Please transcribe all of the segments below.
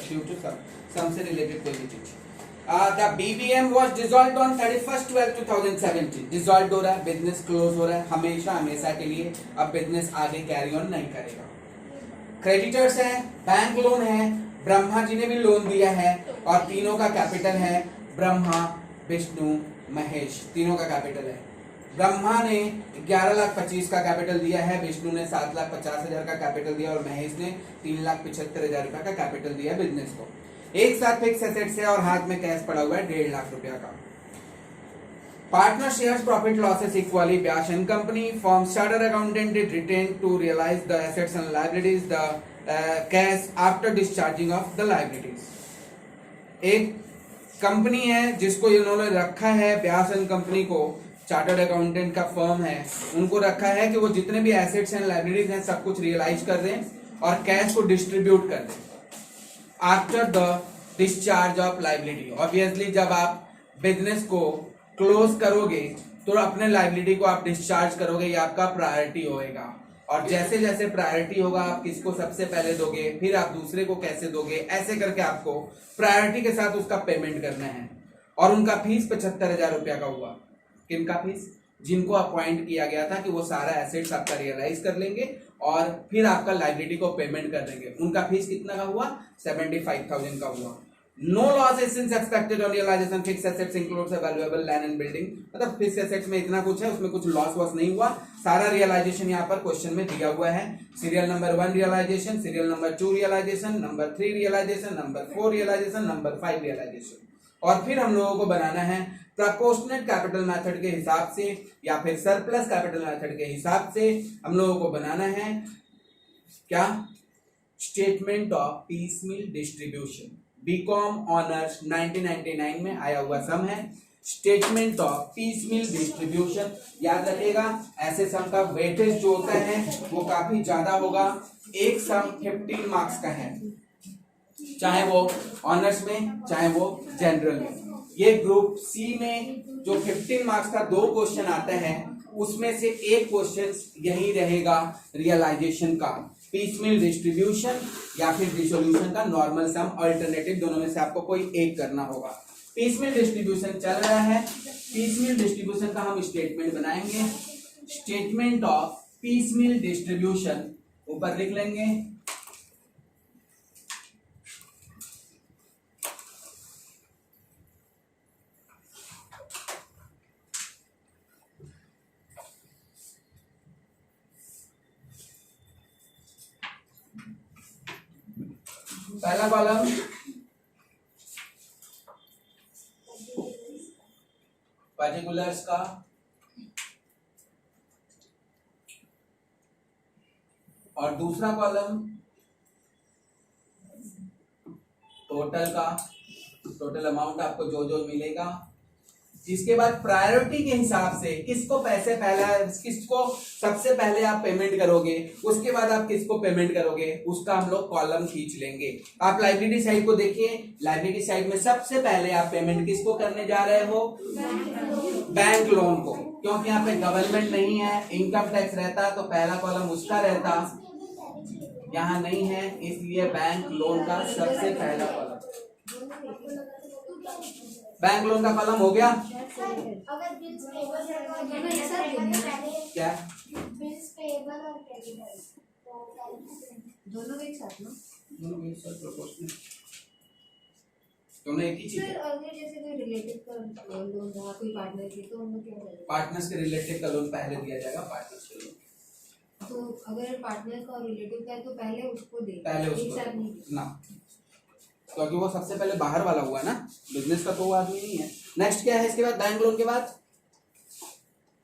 due to some से related कोई भी चीज। The BBM was dissolved on 31/12/2017। Dissolve हो रहा है, बिजनेस क्लोज हो रहा है हमेशा हमेशा के लिए। अब बिजनेस आगे कैरी ऑन नहीं करेगा। क्रेडिटर्स है, बैंक लोन है, ब्रह्मा जी ने भी लोन दिया है और तीनों का कैपिटल है ब्रह्मा विष्णु महेश, तीनों का कैपिटल है। ब्रह्मा ने 11,25,000 का कैपिटल दिया है, विष्णु ने 7,50,000 का कैपिटल दिया और महेश ने 3,75,000 रुपए का कैपिटल दिया बिजनेस को। एक साथ फिक्स एसेट्स है और हाथ में कैश पड़ा हुआ है 1.5 लाख रुपया का। Partner shares profit losses equally. Vyas and company forms chartered accountant did retain to realise the assets and liabilities the cash after discharging of the liabilities. एक कंपनी है जिसको इन्होंने रखा है, ब्याश एंड कंपनी को, चार्टर्ड अकाउंटेंट का फर्म है, उनको रखा है कि वो जितने भी एसेट्स एंड लायबिलिटीज हैं सब कुछ रियलाइज कर दें और कैश को डिस्ट्रीब्यूट कर दें after the discharge of liability. Obviously जब आप बिजनेस को क्लोज करोगे तो अपने लायबिलिटी को आप डिस्चार्ज करोगे, ये आपका प्रायोरिटी होएगा। और जैसे जैसे प्रायोरिटी होगा आप किसको सबसे पहले दोगे, फिर आप दूसरे को कैसे दोगे, ऐसे करके आपको प्रायोरिटी के साथ उसका पेमेंट करना है। और उनका फीस 75,000 रुपया का हुआ। किनका फीस? जिनको अपॉइंट किया गया था कि वो सारा एसेट्स आपका रियलाइज कर लेंगे और फिर आपका लायबिलिटी को पेमेंट कर देंगे। उनका फीस कितना का हुआ? 75,000 का हुआ। No loss is expected on realisation. Fix assets includes a valuable land and building. मतलब फिक्स एसेट्स में इतना कुछ है, उसमें कुछ लॉस वॉस नहीं हुआ। सारा रियलाइजेशन यहाँ पर क्वेश्चन में दिया हुआ है। Serial number 1 realisation, serial number 2 realisation, number 3 realisation, number 4 realisation, number 5 realisation. और फिर हम लोगों को बनाना है प्रपोर्शनेट कैपिटल मेथड के हिसाब से या फिर सरप्लस कैपिटल मेथड के हिसाब से हम लोगों को बनाना है क्या? Statement of piecemeal distribution. BCom honours 1999 में आया हुआ सम है स्टेटमेंट ऑफ पीसमील डिस्ट्रीब्यूशन। याद रखिएगा ऐसे सम का वेटेज जो होता है वो काफी ज्यादा होगा। एक सम 15 मार्क्स का है, चाहे वो ऑनर्स में चाहे वो जनरल में। ये ग्रुप सी में जो 15 मार्क्स का 2 क्वेश्चन आता है उसमें से एक क्वेश्चन यही रहेगा रियलाइजेशन का, पीसमील डिस्ट्रीब्यूशन या फिर डिसोल्यूशन का नॉर्मल सम, अल्टरनेटिव दोनों में से आपको कोई एक करना होगा। पीसमील डिस्ट्रीब्यूशन चल रहा है, पीसमील डिस्ट्रीब्यूशन का हम स्टेटमेंट बनाएंगे। स्टेटमेंट ऑफ पीसमील डिस्ट्रीब्यूशन ऊपर लिख लेंगे। पहला कॉलम पर्टिकुलर्स का, और दूसरा कॉलम टोटल का, टोटल अमाउंट आपको जो जो मिलेगा। इसके बाद प्रायोरिटी के हिसाब से किसको पैसे पहला, किसको सबसे पहले आप पेमेंट करोगे, उसके बाद आप किसको पेमेंट करोगे, उसका हम लोग कॉलम खींच लेंगे। आप लायबिलिटी साइड को देखिए, लायबिलिटी साइड में सबसे पहले आप पेमेंट किसको करने जा रहे हो? बैंक लोन को, क्योंकि यहाँ पे गवर्नमेंट नहीं है, इनकम टैक्स रहता तो पहला कॉलम उसका रहता, यहाँ नहीं है इसलिए बैंक लोन का सबसे पहला कॉलम। बैंक लोन का कॉलम हो गया। अगर बिल्स पेबल क्या बिल्स पेबल और क्रेडिटर दोनों एक साथ ना, दोनों एक साथ प्रोपोर्शनल, दोनों एक ही चीज है। सर अगर जैसे कोई रिलेटिव का लोन रहा कोई पार्टनर की तो उनको क्या करेंगे? पार्टनर्स के रिलेटिव का लोन पहले दिया जाएगा, पार्टनर्स के लोन तो अगर पार्टनर का और रिलेटिव का है तो पहले उसको दे, पहले एक साथ नहीं उसको ना, क्योंकि वो सबसे पहले बाहर वाला हुआ ना, बिजनेस का तो वो आदमी नहीं है। नेक्स्ट क्या है इसके बाद? बैंक लोन के बाद,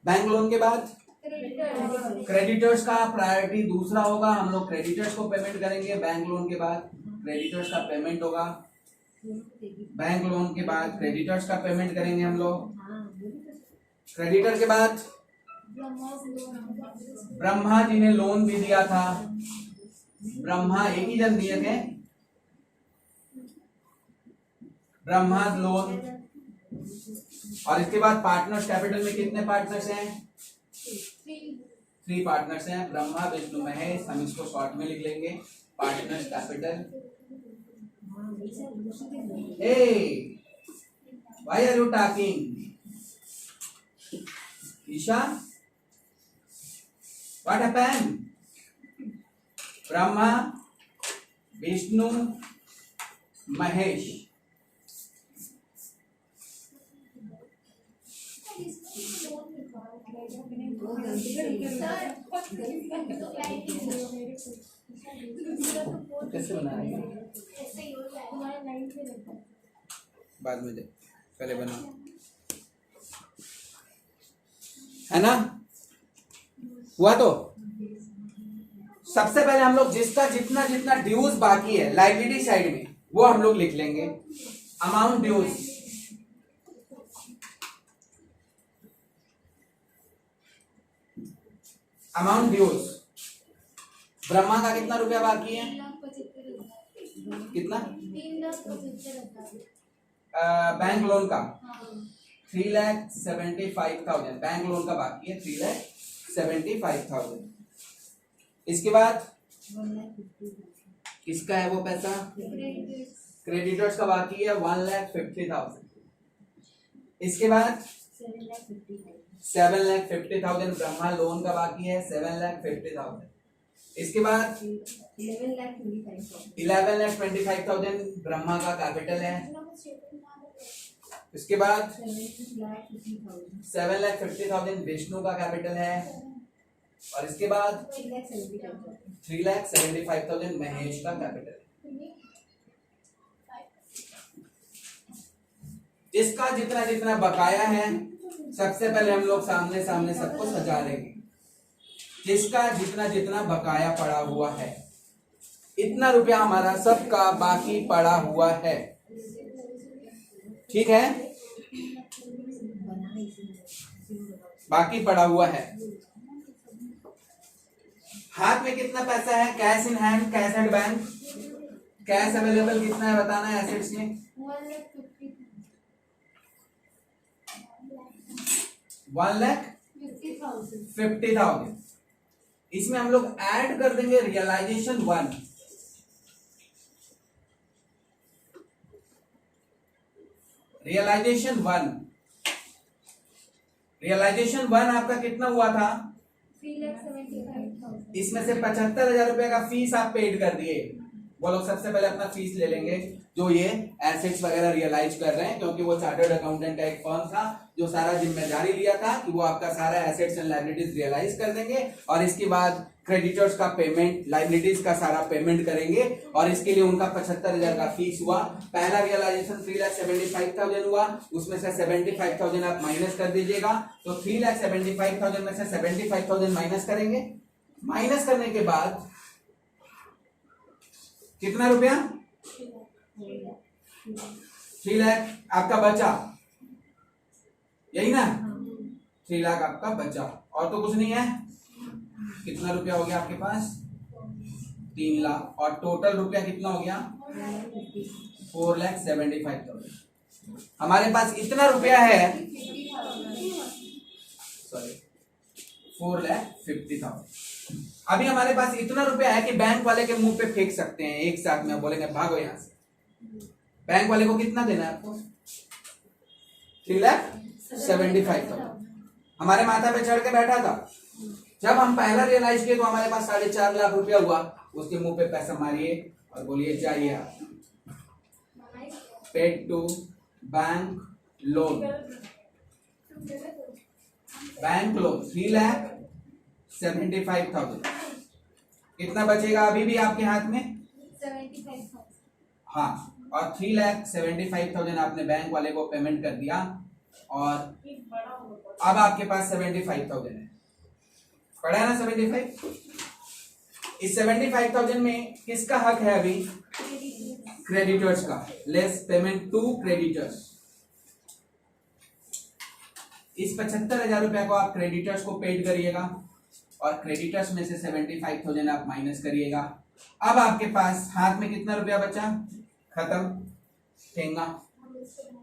बैंक लोन के बाद क्रेडिटर्स का प्रायोरिटी दूसरा होगा, हम लोग क्रेडिटर्स को पेमेंट करेंगे। बैंक लोन के बाद क्रेडिटर्स का पेमेंट होगा, बैंक लोन के बाद क्रेडिटर्स का पेमेंट करेंगे हम लोग। क्रेडिटर के बाद ब्रह्मा जी ने लोन भी दिया था, ब्रह्मा एक ही जन दिए थे, ब्रह्मा लोन। और इसके बाद पार्टनर्स कैपिटल में कितने पार्टनर्स हैं? 3 पार्टनर्स हैं, ब्रह्मा विष्णु महेश। हम इसको शॉर्ट में लिख लेंगे partners capital. Hey, why are you talking? Isha, what happened? Brahma, Vishnu, Mahesh. कैसे बनाएंगे? बाद में दे, पहले बना, है ना? हुआ तो सबसे पहले हम लोग जिसका जितना जितना ड्यूज बाकी है लाइबिलिटी साइड में वो हम लोग लिख लेंगे. Amount dues, amount dues. Brahma का कितना रुपया बाकी है? कितना? 3,75,000. बैंक लोन का 3,75,000 बैंक लोन का बाकी है. 3,75,000. इसके बाद किसका है वो पैसा? क्रेडिटर्स का बाकी है 1,50,000. इसके बाद 7,50,000 ब्रह्मा लोन का बाकी है. 7,50,000. इसके बाद 11,25,000 ब्रह्मा का कैपिटल है. इसके बाद 7,50,000 विष्णु का कैपिटल है. और इसके बाद 3,75,000 महेश का कैपिटल है. जिसका जितना जितना बकाया है सबसे पहले हम लोग सामने सामने सबको सजा लेंगे. जिसका जितना जितना बकाया पड़ा हुआ है इतना रुपया हमारा सबका बाकी पड़ा हुआ है. ठीक है, बाकी पड़ा हुआ है. हाथ में कितना पैसा है? Cash in hand, cash at bank. Cash available कितना है बताना है एसेट्स में. 1,50,000. इसमें हम लोग ऐड कर देंगे रियलाइजेशन 1. रियलाइजेशन 1. रियलाइजेशन 1 आपका कितना हुआ था? 3,75,000. इसमें से 75,000 रुपए का फीस आप पेड कर दिए. वो लोग सबसे पहले अपना फीस ले लेंगे जो ये एसेट्स वगैरह रियलाइज कर रहे हैं, क्योंकि वो चार्टर्ड अकाउंटेंट का एक फर्म था जो सारा जिम्मेदारी लिया था कि वो आपका सारा एसेट्स एंड लायबिलिटीज रियलाइज कर देंगे. और इसके बाद क्रेडिटर्स का पेमेंट, लायबिलिटीज का सारा पेमेंट करेंगे. और इसके लिए उनका 75,000 का फीस हुआ. पहला रियलाइजेशन 3,75,000 हुआ. उसमें से 75,000 आप माइनस कर दीजिएगा. तो 3,75,000 में से 75,000 माइनस करेंगे. माइनस करने के बाद कितना रुपया? 3 लाख आपका बचा, यही ना? 3 लाख आपका बचा और तो कुछ नहीं है. कितना रुपया हो गया आपके पास? 3 लाख. और टोटल रुपया कितना हो गया? 4,75,000. हमारे पास इतना रुपया है, सॉरी 4,50,000. अभी हमारे पास इतना रुपया है कि बैंक वाले के मुंह पे फेंक सकते हैं एक साथ में. बोलेंगे भागो यहां से. बैंक वाले को कितना देना है आपको? 3,75,000. हमारे माथा पे चढ़ के बैठा था. जब हम पहला रियलाइज किए तो हमारे पास 4.5 लाख रुपया हुआ. उसके मुंह पे पैसा मारिए और बोलिए चाहिए आप. Paid to bank loan. Bank loan 3,75,000. कितना बचेगा अभी भी आपके हाथ में? 75,000. हाँ, और 3,75,000 आपने बैंक वाले को पेमेंट कर दिया. और अब आपके पास 75,000 है. पड़ा है ना 75? इस 75,000 में किसका हक है अभी? क्रेडिटर्स का. Less payment to creditors. इस 75,000 रुपया को आप क्रेडिटर्स को पेड करिएगा और क्रेडिटर्स में से 75,000 आप माइनस करिएगा. अब आपके पास हाथ में कितना रुपया बचा? खत्म. ठेंगा.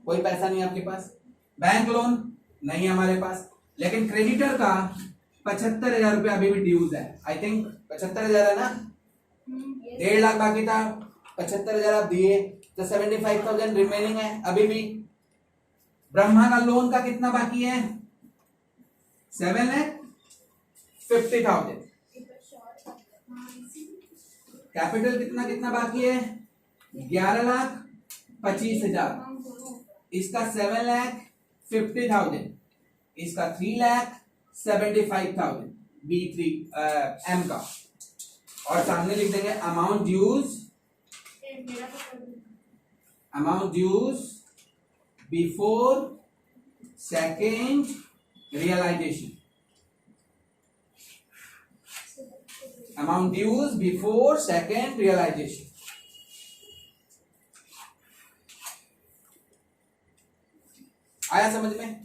कोई पैसा नहीं आपके पास. बैंक लोन नहीं हमारे पास. लेकिन क्रेडिटर का 75,000 रुपया अभी भी ड्यूज है. आई थिंक 75,000 है ना? 1.5 लाख बाकी था. 75,000 आप दिए तो 75,000 रिमेनिंग है अभी भी। ब्रह्मा का लोन का कितना बाकी है? 7,50,000। कैपिटल कितना कितना बाकी है? 11,25,000। इसका 7,50,000, इसका 3,75,000 B3 M का। और सामने लिख देंगे amount dues before second realisation. Amount dues before second realisation. आया समझ में?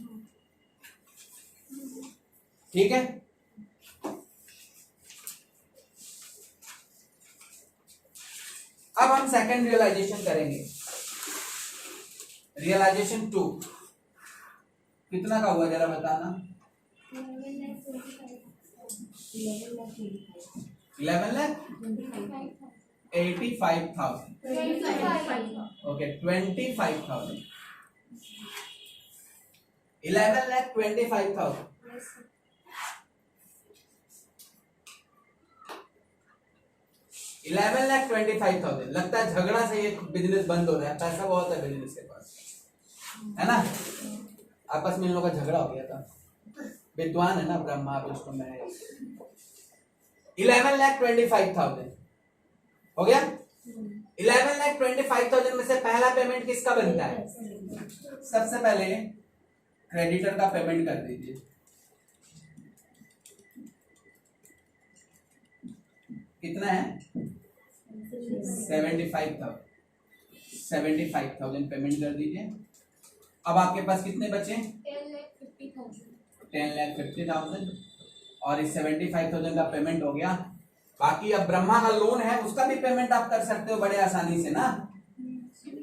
ठीक है। अब हम सेकेंड रियलाइजेशन करेंगे। रियलाइजेशन 2 कितना का हुआ जरा बताना। 11,85,000। ओके 25,000। 11,25,000। 11,25,000। लगता है झगड़ा से ये बिजनेस बंद हो रहा है, पैसा बहुत है बिजनेस के पास, है ना? आपस में इन लोगों का झगड़ा हो गया था, विद्वान है ना ब्रह्मा विष्णु महेश। 11,25,000 हो गया। 11,25,000 में से पहला पेमेंट किसका बनता है? सबसे पहले क्रेडिटर का पेमेंट कर दीजिए। कितना है? 75,000 पेमेंट कर दीजिए। अब आपके पास कितने बचे? 10,50,000। और इस 75,000 का पेमेंट हो गया। बाकी अब ब्रह्मा का लोन है, उसका भी पेमेंट आप कर सकते हो बड़े आसानी से ना,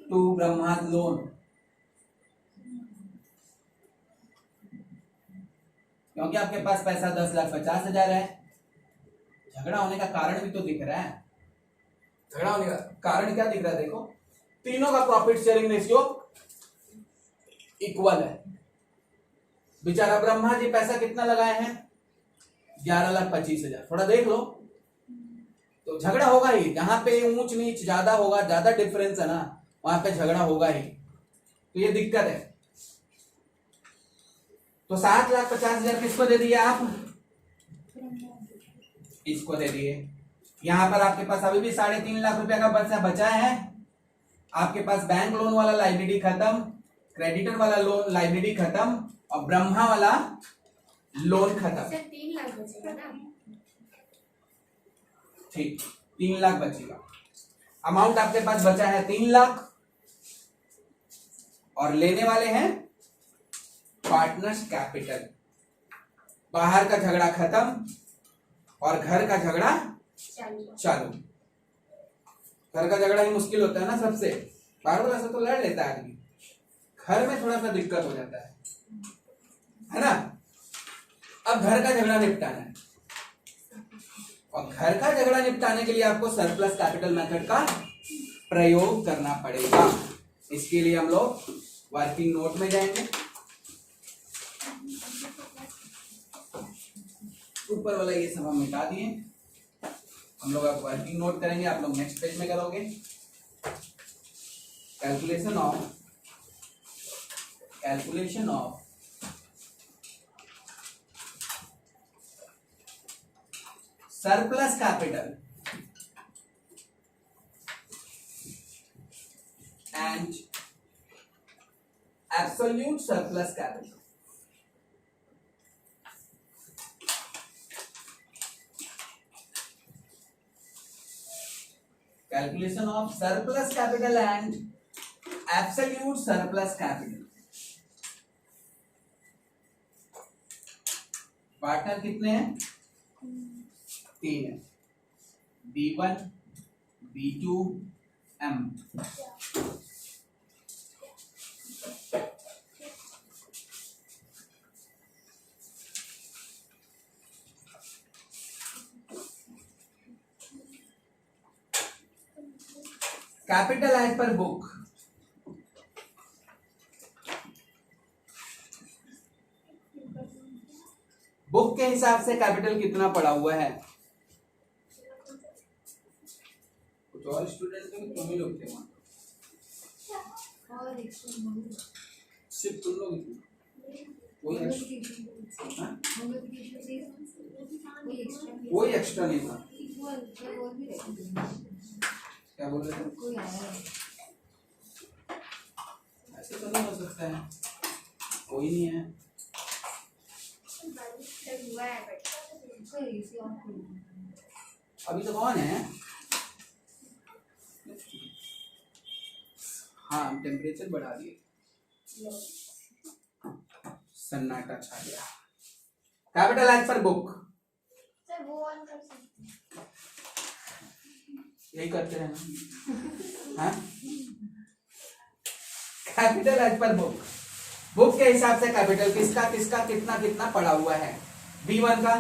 टू ब्रह्मा लोन। क्योंकि आपके पास पैसा 10,50,000 है। झगड़ा होने का कारण भी तो दिख रहा है। झगड़ा होने का कारण क्या दिख रहा है? देखो, तीनों का प्रॉफिट शेयरिंग रेशियो इक्वल है। बेचारा ब्रह्मा जी पैसा कितना लगाए हैं? 11,25,000। थोड़ा देख लो तो झगड़ा होगा ही। जहां पे ऊंच नीच ज्यादा होगा, ज्यादा डिफरेंस है ना, वहां पे झगड़ा होगा ही। तो ये दिक्कत है। तो 7,50,000 किसको दे दिए आप? इसको दे दिए। यहां पर आपके पास अभी भी 3.5 लाख रुपए का बचा है। आपके पास बैंक लोन वाला लाइबिलिटी खत्म, क्रेडिटर वाला लोन लाइबिलिटी खत्म, और ब्रह्मा वाला लोन खत्म। 3 लाख बचेगा ना? ठीक, 3 लाख बचेगा। अमाउंट आपके पास बचा है 3 लाख, और लेने वाले हैं पार्टनर्स कैपिटल। बाहर का झगड़ा खत्म और घर का झगड़ा चालू। घर का झगड़ा ही मुश्किल होता है ना सबसे। बाहर वाला से तो लड़ लेता है आदमी, घर में थोड़ा सा दिक्कत हो जाता है ना? अब घर का झगड़ा निपटाना है, और घर का झगड़ा निपटाने के लिए आपको सरप्लस कैपिटल मेथड का प्रयोग करना पड़ेगा। इसके लिए हम लोग वर्किंग नोट में जाएंगे। ऊपर वाला ये सब हम मिटा दिए। हम लोग अब वर्किंग नोट करेंगे, आप लोग नेक्स्ट पेज में करोगे। Calculation of surplus capital and absolute surplus capital. Calculation of surplus capital and absolute surplus capital। Partner कितने हैं? 3 है, B1, B2, M। Capital as per book, book के हिसाब से कैपिटल कितना पड़ा हुआ है? कुछ और स्टूडेंट थे, तुम ही लोग थे वहां, और सिर्फ तुम लोग ही थे? कोई एक्स्ट्रा नहीं था। क्या बोल रहे थे? ऐसे तो नहीं हो सकता है, कोई नहीं है। अभी तो कौन है? हाँ, हम टेम्परेचर बढ़ा दिए, सन्नाटा छा गया। Capital as per book, sir वो ऑन कर सकते हैं। यही करते रहना। हाँ, capital as per book, book के हिसाब से कैपिटल किसका किसका कितना कितना पड़ा हुआ है? B1 का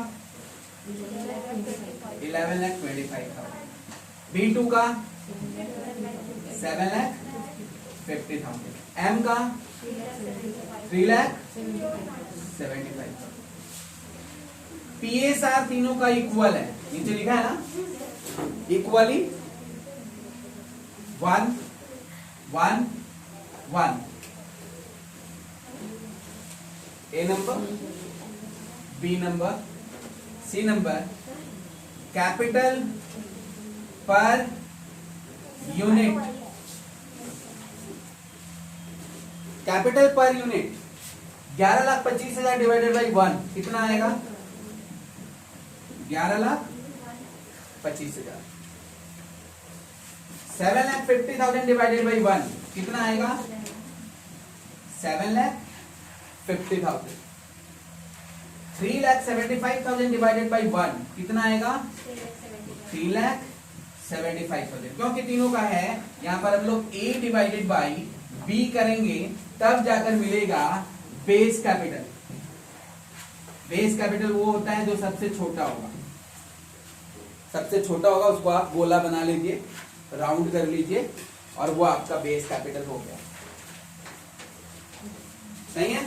11,25,000, B2 का 7,50,000, M का 3,75,000। PSR तीनों का इक्वल है, नीचे लिखा है ना, equally 1 1 1। A number, B number, C number, capital per unit, capital per unit 11,25,000 divided by 1 कितना आएगा? 11,25,000। 7,50,000 डिवाइडेड बाई 1 कितना आएगा? 7,50,000। 3,75,000 डिवाइडेड बाई 1 कितना आएगा? 3,75,000। क्योंकि तीनों का है, यहां पर हम लोग A डिवाइडेड बाई B करेंगे तब जाकर मिलेगा बेस कैपिटल। बेस कैपिटल वो होता है जो सबसे छोटा होगा, सबसे छोटा होगा उसको आप गोला बना लीजिए, राउंड कर लीजिए और वो आपका बेस कैपिटल हो गया। सही है?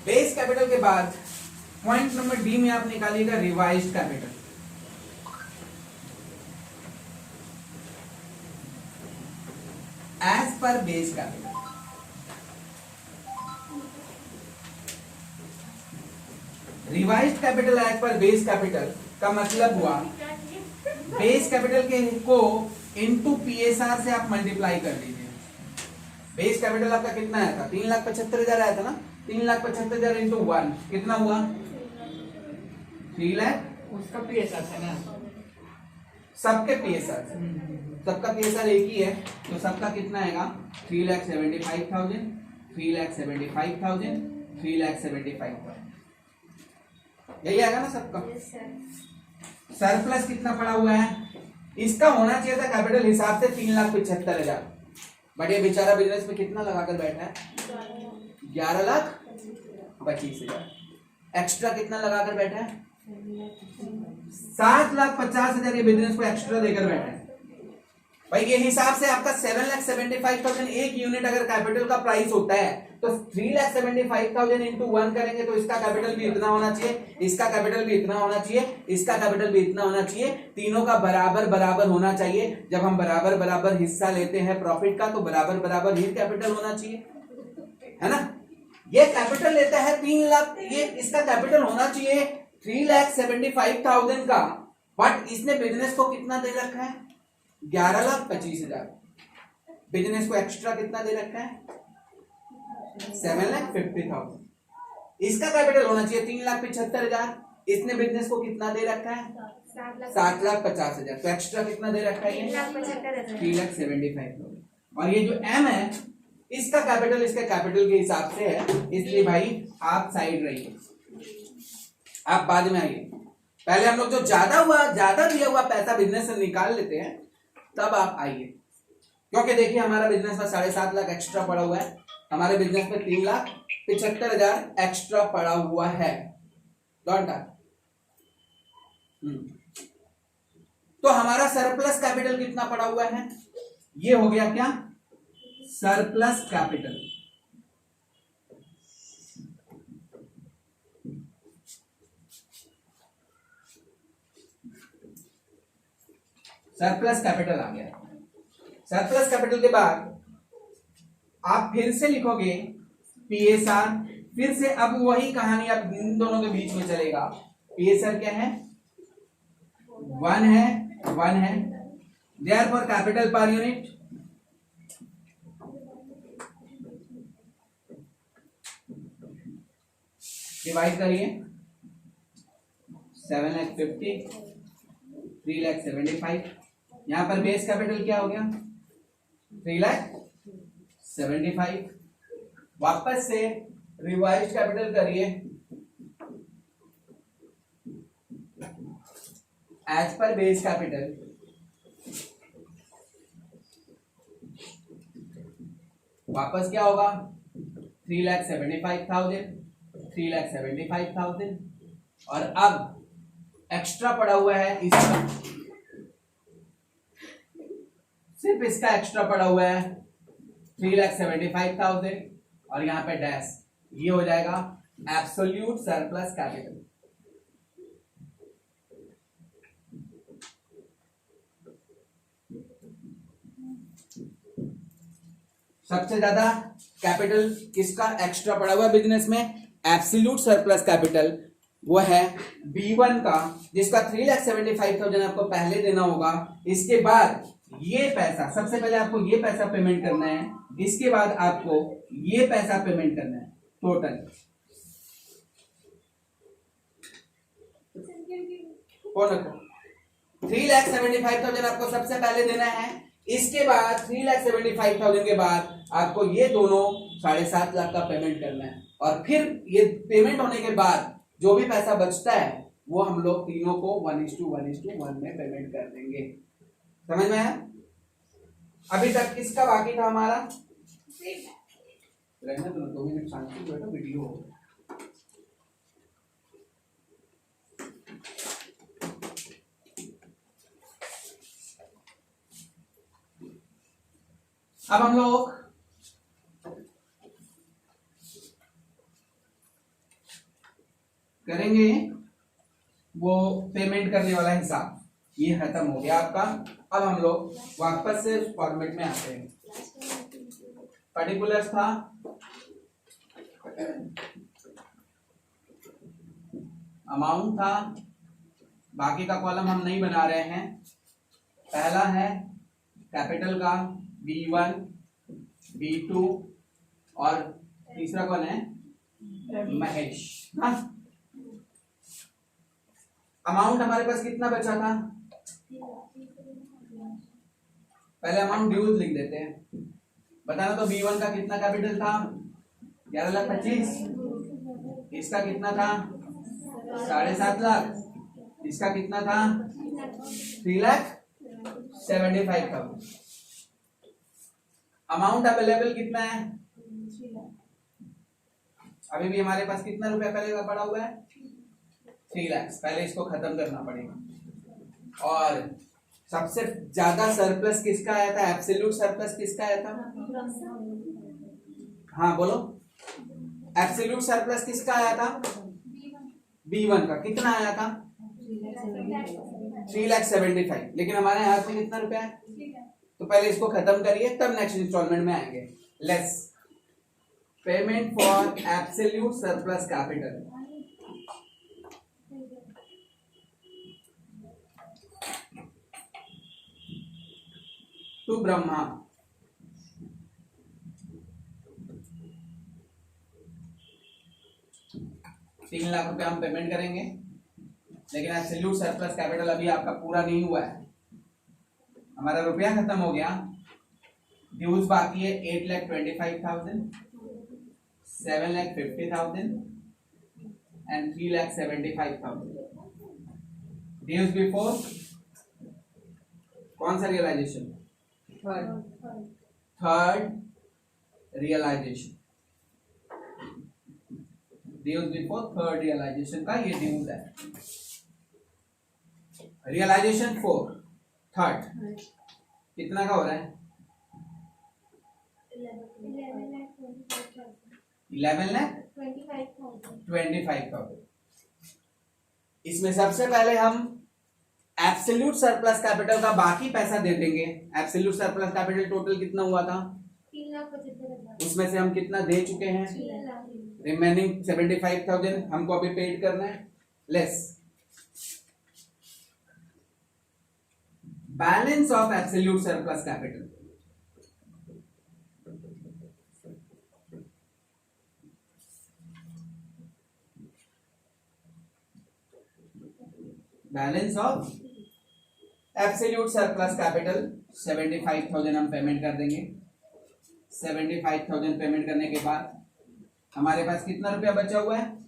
बेस कैपिटल के बाद पॉइंट नंबर डी में आप निकालिएगा revised capital. As per base capital, revised capital as per base capital का मतलब हुआ बेस कैपिटल के को इनटू पीएसआर से आप मल्टीप्लाई कर लीजिए। बेस कैपिटल आपका कितना आया था? 3,75,000 आया था ना, 3,75,000 इंटू 1 कितना हुआ? 3 लाख। उसका पीएसआर है ना, सबके पीएसआर, सबका पीएसआर एक ही है तो सबका कितना आएगा? 3,75,000, 3,75,000, 3,75,000, यही आएगा ना सबका। सरप्लस कितना पड़ा हुआ है? इसका होना चाहिए था कैपिटल हिसाब से 3,75,000, बट ये बेचारा बिजनेस में कितना लगाकर बैठा है? 11,25,000। एक्स्ट्रा कितना लगाकर बैठा है? 7,50,000 ये बिजनेस को एक्स्ट्रा देकर बैठा है। भाई ये हिसाब से आपका 7,75,000 एक यूनिट अगर कैपिटल का प्राइस होता है तो 3,75,000 इंटू 1 करेंगे तो इसका कैपिटल भी इतना होना चाहिए, इसका कैपिटल भी इतना होना चाहिए, इसका कैपिटल भी इतना होना चाहिए, तीनों का बराबर बराबर होना चाहिए। जब हम बराबर बराबर हिस्सा लेते हैं प्रॉफिट का तो बराबर बराबर ही कैपिटल होना चाहिए, है ना। ये कैपिटल लेता है 3 लाख, ये इसका कैपिटल होना चाहिए 3,75,000 का, बट इसने बिजनेस को कितना दे रखा है? 11,25,000। बिजनेस को एक्स्ट्रा कितना दे रखा है? 7,50,000। इसका कैपिटल होना चाहिए 3,75,000, इसने बिजनेस को कितना दे रखा है? 7,50,000। तो एक्स्ट्रा कितना दे रखा है? 3,75,000। और ये जो M है इसका कैपिटल इसके कैपिटल के हिसाब से है, इसलिए भाई आप साइड रहिए, आप बाद में आइए। पहले हम लोग जो ज्यादा दिया हुआ पैसा बिजनेस से निकाल लेते हैं तब आप आइए, क्योंकि देखिए हमारा बिजनेस में 7.5 लाख एक्स्ट्रा पड़ा हुआ है, हमारे बिजनेस में 3,75,000 एक्स्ट्रा पड़ा हुआ है। तो हमारा सरप्लस कैपिटल कितना पड़ा हुआ है, ये हो गया क्या, सरप्लस कैपिटल। सरप्लस कैपिटल आ गया। सरप्लस कैपिटल के बाद आप फिर से लिखोगे पीएसआर, फिर से अब वही कहानी अब इन दोनों के बीच में चलेगा। पीएसआर क्या है, 1 है, 1 है, therefore capital per unit divide करिए, 7,50,000, 3,75,000, यहां पर बेस कैपिटल क्या हो गया, 3,75,000। वापस से रिवाइज कैपिटल करिए एज पर बेस कैपिटल, वापस क्या होगा, 3,75,000, 3,75,000, और अब एक्स्ट्रा पड़ा हुआ है इसका, सिर्फ इसका एक्स्ट्रा पड़ा हुआ है 3,75,000, और यहां पे डैश, ये हो जाएगा एब्सोल्यूट सरप्लस कैपिटल। सबसे ज्यादा कैपिटल किसका एक्स्ट्रा पड़ा हुआ है बिजनेस में, एब्सोल्यूट सरप्लस कैपिटल, वो है B1 का, जिसका 3,75,000 आपको पहले देना होगा। इसके बाद ये पैसा, सबसे पहले आपको ये पैसा पेमेंट करना है, इसके बाद आपको ये पैसा पेमेंट करना है, टोटल 3,75,000 आपको सबसे पहले देना है। इसके बाद 3,75,000 के बाद आपको ये दोनों 7.5 लाख का पेमेंट करना है, और फिर ये पेमेंट होने के बाद जो भी पैसा बचता है वो हम लोग तीनों को 1:1:1 में पेमेंट कर देंगे। समझ में आया? अभी तक किसका बाकी था हमारा, रहने दो 2 मिनट शांति बैठो, वीडियो हो। अब हम लोग करेंगे वो पेमेंट करने वाला हिसाब, ये खत्म हो गया आपका। अब हम लोग वापस से फॉर्मेट में आते हैं। पर्टिकुलर्स था, अमाउंट था, बाकी का कॉलम हम नहीं बना रहे हैं। पहला है कैपिटल का B1, B2, और तीसरा कौन है, महेश। हाँ, अमाउंट हमारे पास कितना बचा था, पहले अमाउंट ड्यूज लिख देते हैं। बताना तो B1 का कितना कैपिटल था, 11,25,000, इसका कितना था 7.5 लाख, इसका कितना था 3,75,000। अमाउंट अवेलेबल कितना है, अभी भी हमारे पास कितना रुपया पहले का पड़ा हुआ है, 3 लाख। पहले इसको खत्म करना पड़ेगा। और सबसे ज्यादा सरप्लस किसका आया था, एब्सोल्यूट सरप्लस किसका आया था, हाँ बोलो, एब्सोल्यूट सरप्लस किसका आया था, B1 का। कितना आया था 3,75,000, लेकिन हमारे हाथ में कितना रुपया है, तो पहले इसको खत्म करिए तब नेक्स्ट इंस्टॉलमेंट में आएंगे। Less payment for absolute surplus capital, to Brahma, ₹3 lakh हम पेमेंट करेंगे, लेकिन एब्सोल्यूट सरप्लस कैपिटल अभी आपका पूरा नहीं हुआ है, हमारा रुपया खत्म हो गया। ड्यूज बाकी है 8,25,000, 7,50,000 एंड 3,75,000। ड्यूज बिफोर कौन सा realisation, third realisation, dues before third realisation का ये ड्यूज है। रियलाइजेशन 4 थर्ड कितना का हो रहा है? 11,25,000। इसमें सबसे पहले हम एब्सोल्यूट सरप्लस कैपिटल का बाकी पैसा दे देंगे। एब्सोल्यूट सरप्लस कैपिटल टोटल कितना हुआ था? 3,75,000। उसमें से हम कितना दे चुके हैं? रिमेनिंग 75,000 हमको अभी पेड करना है। Less balance of absolute surplus capital, balance of absolute surplus capital 75,000 हम पेमेंट कर देंगे। 75,000 पेमेंट करने के बाद हमारे पास कितना रुपया बचा हुआ है?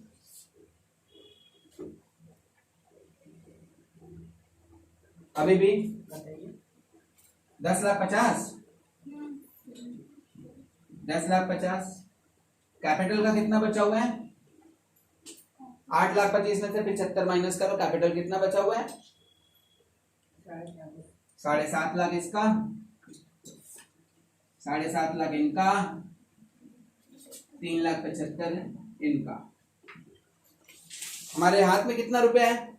अभी भी 10,50,000। 10,50,000 कैपिटल का कितना बचा हुआ है? 8,25,000 में से 75 माइनस करो, कैपिटल कितना बचा हुआ है? 7,50,000 इसका, 7,50,000 इनका, 3,75,000 इनका। हमारे हाथ में कितना रुपया है?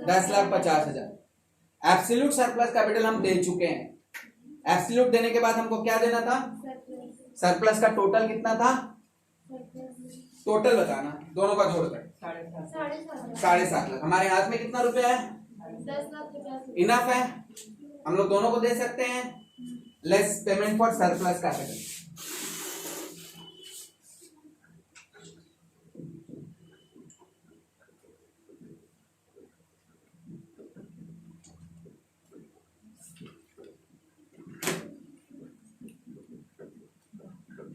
10,50,000। एब्सोल्यूट सरप्लस कैपिटल हम दे चुके हैं। एब्सोल्यूट देने के बाद हमको क्या देना था? सरप्लस का टोटल कितना था? टोटल बताना दोनों का जोड़कर 7,50,000। हमारे हाथ में कितना रुपया है? 10,50,000। इनफ है, हम लोग दोनों को दे सकते हैं। Less payment for surplus capital.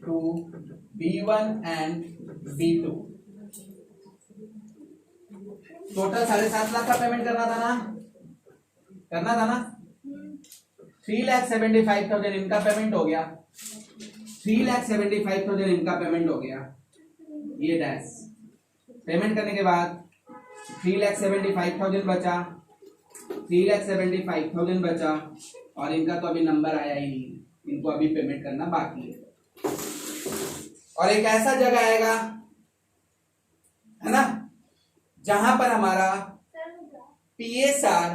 to B1 and B2 total 7,50,000 का पेमेंट करना था ना? 3,75,000 इनका पेमेंट हो गया। 3,75,000 इनका पेमेंट हो गया। ये डैश पेमेंट करने के बाद 3,75,000 बचा, 3,75,000 बचा और इनका तो अभी नंबर आया ही नहीं, इनको अभी पेमेंट करना बाकी है। और एक ऐसा जगह आएगा है ना जहां पर हमारा पीएसआर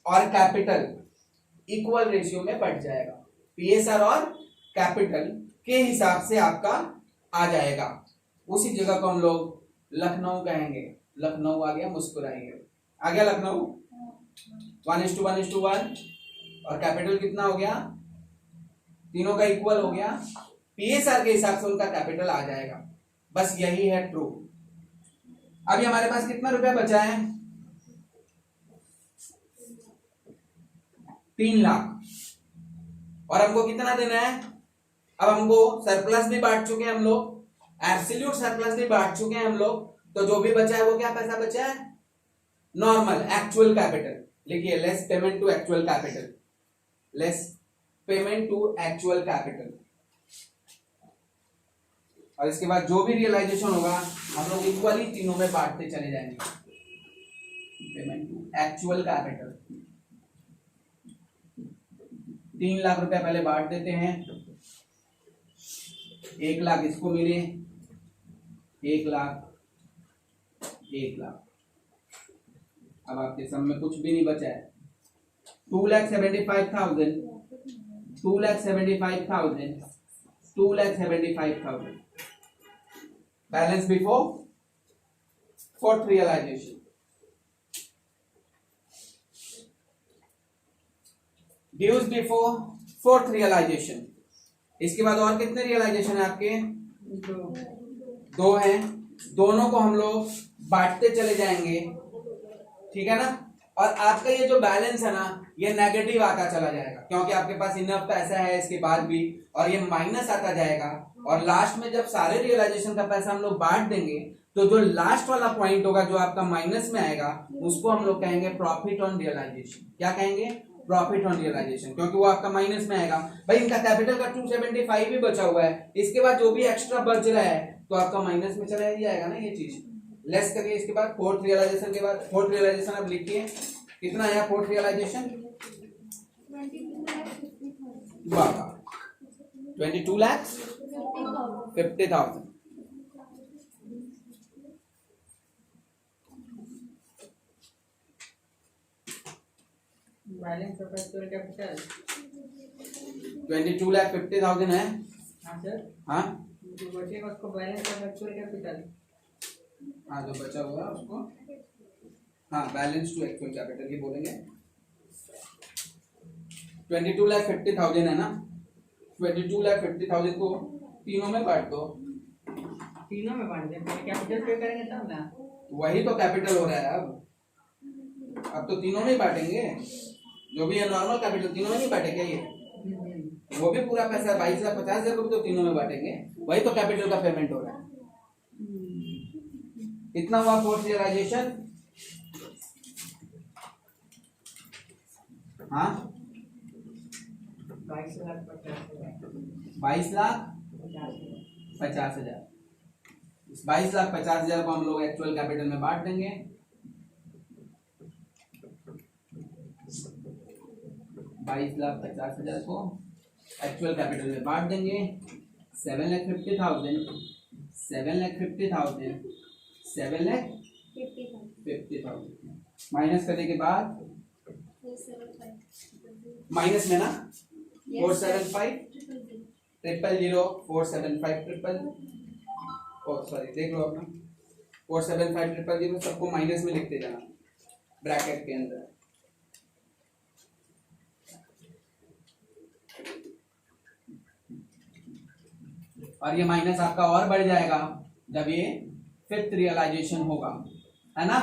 और कैपिटल इक्वल रेशियो में बढ़ जाएगा। पीएसआर और कैपिटल के हिसाब से आपका आ जाएगा। उसी जगह को हम लोग लखनऊ कहेंगे। लखनऊ आ गया, मुस्कुराएंगे। आ गया लखनऊ। 1:1:1 और कैपिटल कितना हो गया? तीनों का इक्वल हो गया। पीएसआर के हिसाब से उनका कैपिटल आ जाएगा। बस यही है ट्रू। अभी हमारे पास कितना रुपया बचा है? 3 लाख। और हमको कितना देना है? अब हमको सरप्लस भी बांट चुके हैं हम लोग, एब्सोल्यूट सरप्लस भी बांट चुके हैं हम लोग, तो जो भी बचा है वो क्या पैसा बचा है? Normal actual capital. लिखिए less payment to actual capital. Less payment to actual capital. और इसके बाद जो भी रियलाइजेशन होगा हम लोग इक्वली तीनों में बांटते चले जाएंगे। Payment to actual capital 3 lakh रुपया पहले बांट देते हैं। 1 लाख इसको मिले, 1 लाख, 1 लाख। अब आपके सब में कुछ भी नहीं बचा है। 2,75,000, 2,75,000, 2,75,000 balance before fourth realisation. Dues before fourth realisation. इसके बाद और कितने रियलाइजेशन है आपके? 2 हैं। दोनों को हम लोग बांटते चले जाएंगे, ठीक है ना। और आपका ये जो बैलेंस है ना ये नेगेटिव आता चला जाएगा, क्योंकि आपके पास इनफ पैसा है इसके बाद भी, और ये माइनस आता जाएगा। और लास्ट में जब सारे रियलाइजेशन का पैसा हम लोग बांट देंगे तो जो लास्ट वाला पॉइंट होगा जो आपका माइनस में आएगा उसको हम लोग कहेंगे प्रॉफिट ऑन रियलाइजेशन। क्या कहेंगे? प्रॉफिट ऑन रियलाइजेशन, क्योंकि वो आपका माइनस में आएगा। भाई इनका कैपिटल का 275 भी बचा हुआ है, इसके बाद जो भी एक्स्ट्रा बच रहा है तो आपका माइनस में चला ही जाएगा ना ये चीज। लेस करिए इसके बाद फोर्थ रियलाइजेशन के बाद। फोर्थ रियलाइजेशन अब लिखिए कितना आया फोर्थ रियलाइजेशन? वाह 22 lakhs 50,000. Balance of actual capital 22,50,000 है. हाँ सर हाँ जो बचेगा उसको बैलेंस ऑफ एक्चुअल कैपिटल हाँ जो बचा हुआ है उसको हाँ बैलेंस टू एक्चुअल कैपिटल ही बोलेंगे. 22,50,000 है ना. 22,50,000 को तीनों में बांट दो. तीनों में बांट दें पहले कैपिटल पे करेंगे तब ना वही तो कैपिटल हो रहा है. अब तो तीनों में ही बांटेंगे. जो भी है नॉर्मल कैपिटल तीनों में नहीं बांटेंगे. ये वो भी पूरा पैसा 22,50,000 को भी तो तीनों में बांटेंगे. वही तो कैपिटल का पेमेंट हो रहा है. कितना हुआ फोर्थ रियलाइजेशन. हाँ 22,50,000. इस 22,50,000 को हम लोग एक्चुअल कैपिटल में बांट देंगे. 22,50,000 को एक्चुअल कैपिटल में बांट देंगे. 7,50,000 7,50,000 7,50,000 माइनस करने के बाद माइनस में ना 475,000 475,000 सॉरी देख लो अपना 475,000 सबको माइनस में लिखते जाना ब्रैकेट के अंदर. और ये माइनस आपका और बढ़ जाएगा जब ये फिफ्थ रियलाइजेशन होगा है ना.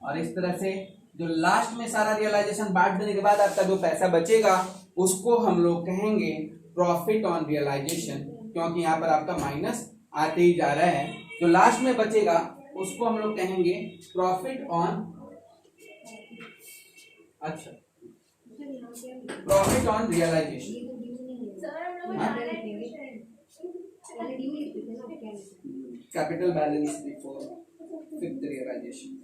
और इस तरह से जो लास्ट में सारा रियलाइजेशन बांट देने के बाद आपका जो पैसा बचेगा उसको हम लोग कहेंगे प्रॉफिट ऑन रियलाइजेशन. क्योंकि यहाँ पर आपका माइनस आते ही जा रहा है. जो लास्ट में बचेगा उसको हम लोग कहेंगे प्रॉफिट ऑन अच्छा profit on realisation. Capital balance before fifth realisation.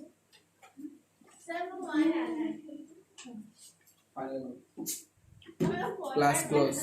Class close.